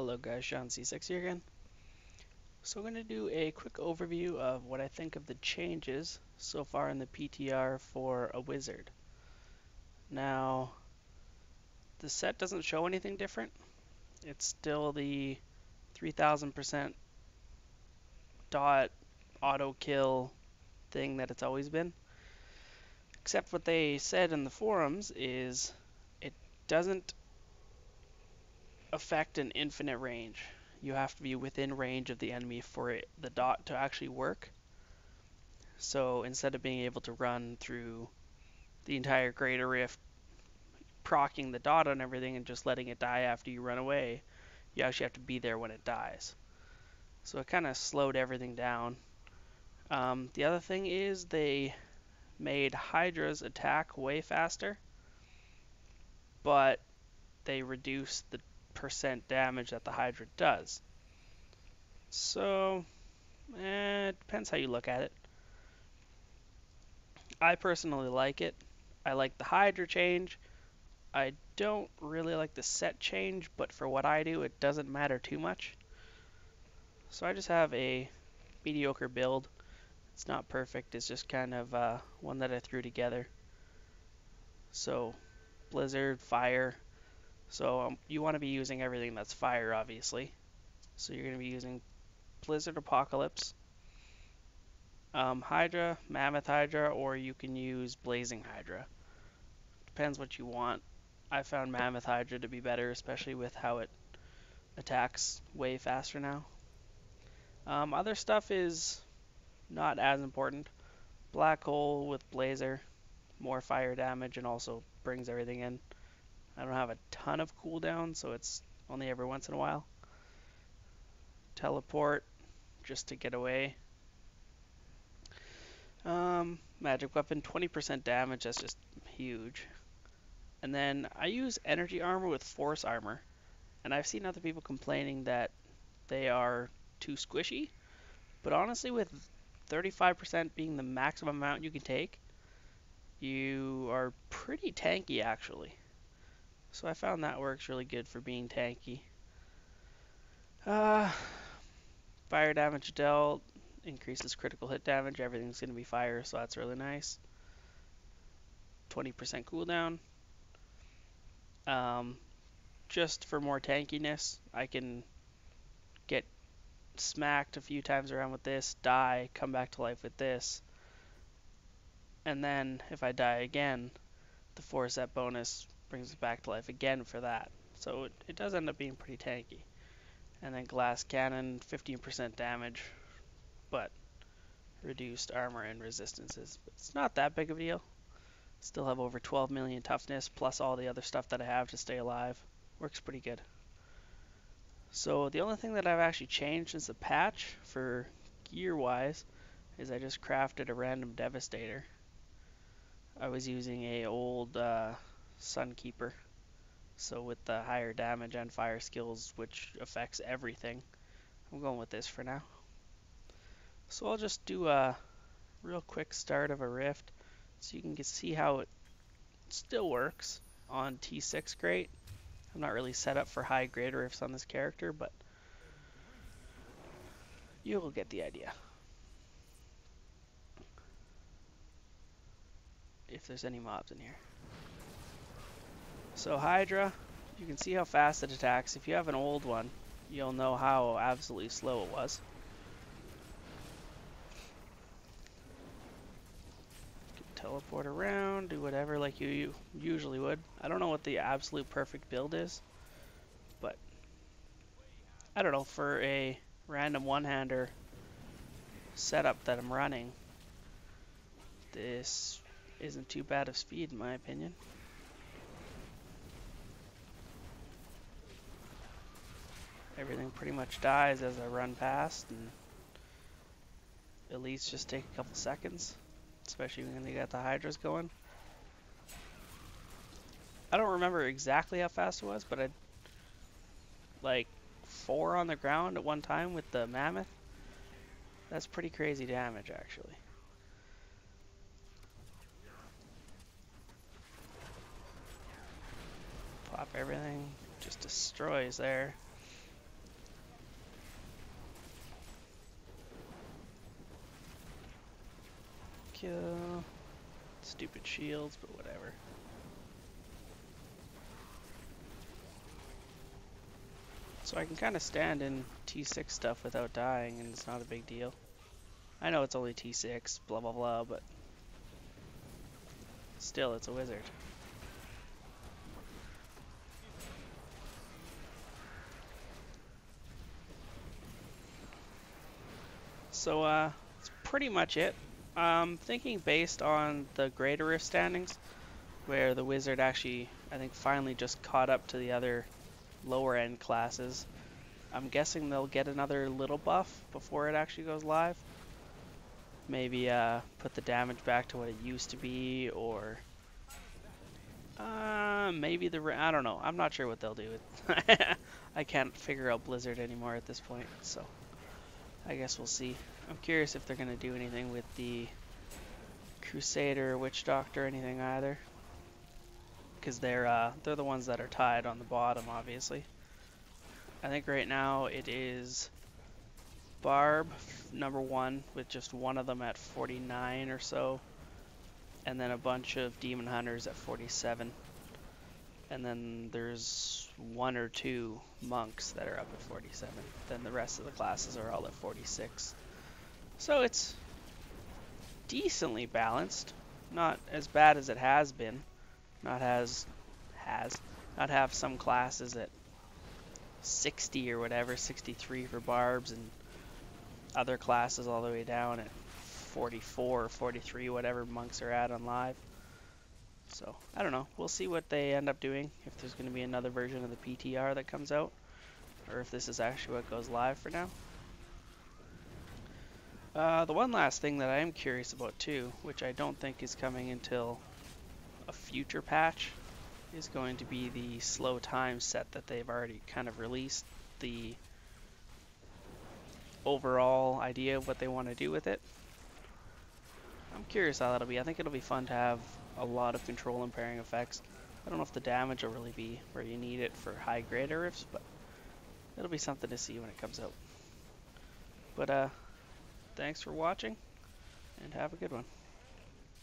Hello guys, Sean C6 here again. So I'm going to do a quick overview of what I think of the changes so far in the PTR for a wizard. Now, the set doesn't show anything different. It's still the 3000% dot auto kill thing that it's always been. Except what they said in the forums is it doesn't affect an infinite range. You have to be within range of the enemy for the dot to actually work. So instead of being able to run through the entire Greater Rift, proccing the dot on everything and just letting it die after you run away, you actually have to be there when it dies. So it kind of slowed everything down. The other thing is they made Hydra's attack way faster, but they reduced the percent damage that the Hydra does. So, it depends how you look at it. I personally like it. I like the Hydra change. I don't really like the set change, but for what I do, it doesn't matter too much. So I just have a mediocre build. It's not perfect, it's just kind of one that I threw together. So, Blizzard, Fire. So you want to be using everything that's Fire, obviously. So you're going to be using Blizzard Apocalypse, Hydra, Mammoth Hydra, or you can use Blazing Hydra. Depends what you want. I found Mammoth Hydra to be better, especially with how it attacks way faster now. Other stuff is not as important. Black Hole with Blazer, more fire damage, and also brings everything in. I don't have a ton of cooldown, so it's only every once in a while. Teleport, just to get away. Magic Weapon, 20% damage, that's just huge. And then I use Energy Armor with Force Armor, and I've seen other people complaining that they are too squishy, but honestly with 35% being the maximum amount you can take, you are pretty tanky actually. So I found that works really good for being tanky. Fire damage dealt increases critical hit damage. Everything's going to be fire, so that's really nice. 20% cooldown. Just for more tankiness, I can get smacked a few times around with this, die, come back to life with this, and then if I die again, the 4-set bonus brings it back to life again for that. So it does end up being pretty tanky. And then Glass Cannon, 15% damage, but reduced armor and resistances. It's not that big of a deal. Still have over 12 million toughness, plus all the other stuff that I have to stay alive. Works pretty good. So the only thing that I've actually changed since the patch for gear-wise is I just crafted a random Devastator. I was using a old Sunkeeper, so with the higher damage and fire skills, which affects everything, I'm going with this for now. So I'll just do a real quick start of a rift so you can see how it still works on T6 Great. I'm not really set up for high grade rifts on this character, but you will get the idea. If there's any mobs in here. So Hydra, you can see how fast it attacks. If you have an old one, you'll know how absolutely slow it was. You can teleport around, do whatever like you usually would. I don't know what the absolute perfect build is, but I don't know, for a random one-hander setup that I'm running, this isn't too bad of speed in my opinion. Everything pretty much dies as I run past, and elites just take a couple seconds, especially when they got the Hydras going. I don't remember exactly how fast it was, but I like 4 on the ground at one time with the Mammoth. That's pretty crazy damage actually. Pop everything, just destroys there. Stupid shields, but whatever. So I can kind of stand in T6 stuff without dying, and it's not a big deal. I know it's only T6, blah blah blah, but still, it's a wizard. So, that's pretty much it. Thinking based on the Greater Rift standings, where the wizard actually, I think, finally just caught up to the other lower end classes. I'm guessing they'll get another little buff before it actually goes live. Maybe put the damage back to what it used to be, or maybe I don't know. I'm not sure what they'll do. I can't figure out Blizzard anymore at this point, so I guess we'll see. I'm curious if they're gonna do anything with the Crusader, Witch Doctor, anything either, because they're the ones that are tied on the bottom, obviously. I think right now it is Barb, #1, with just one of them at 49 or so, and then a bunch of Demon Hunters at 47. And then there's 1 or 2 monks that are up at 47. Then the rest of the classes are all at 46. So it's decently balanced. Not as bad as it has been. Not have some classes at 60 or whatever, 63 for barbs, and other classes all the way down at 44 or 43, whatever monks are at on live. So, I don't know. We'll see what they end up doing, if there's going to be another version of the PTR that comes out, or if this is actually what goes live for now. The one last thing that I am curious about too, which I don't think is coming until a future patch, is going to be the slow time set that they've already kind of released the overall idea of what they want to do with it. I'm curious how that'll be. I think it'll be fun to have a lot of control and pairing effects. I don't know if the damage will really be where you need it for high Greater Rifts, but it'll be something to see when it comes out. But thanks for watching, and have a good one.